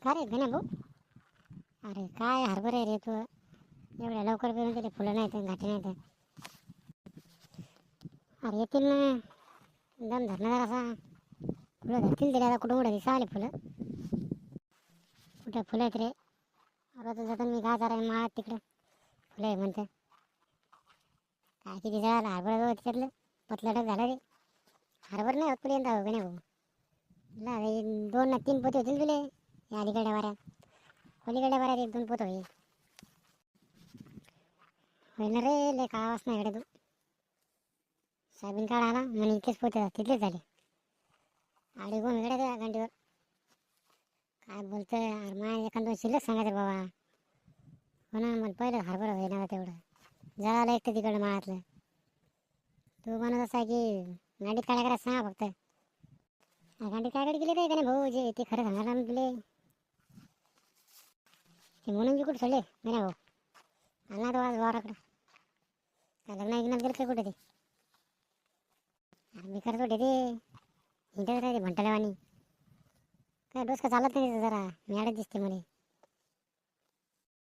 का रे गण्या भाऊ? अरे काय हरभरे रे तू, एवढ्या लवकर पेरून तरी फुलं नाही तर घाटे नाही तर. अरे येतील ना, दम धरणार असा. फुलं धरतील तरी आता कुठं कुठं दिसाले फुलं. कुठे फुलं आहेत रे? रोज जातो मी काय करायला माळात तिकडं फुलं आहे म्हणतं. काय किती झालं हरभरा तिच्यातलं पतलाटच झालं रे. हरभर नाही होत पर्यंत हो गण्या भाऊ. दोन ना तीन पोते होतील तुले या अलीकडे वाऱ्यात. पलीकडे वाऱ्यात एक दोन पोत होईल. होईल ना रे, लय का आवाज नाही इकडे तू. सोयाबीन काढा आला म्हणे इतकेच पोते तिथलेच झाले. आडी कोण इकडे त्या गांडीवर काय बोलतोय. अरे माय एखाद दोन शिल्लक सांगायचं बाबा. हो ना, मला पहिलं हरभरा होईना तेवढं जळालं एक तर तिकडं माळातलं. तू म्हणत असा की गांडीत काढा करा सांगा फक्त. गांडीत काढायला गेले रे का नाही भाऊ, जे ते खरं सांगायला मी तुले. ते म्हणून मी कुठं सोडले नाही भाऊ. आला तो आज वाराकडं काय लग्न ऐकण्यात गेलं काय कुठे ते. मी करत होते ते हिंडत राहते भंटाल्यावानी. काय डोस का चालत नाही जरा मॅडच दिसते मला.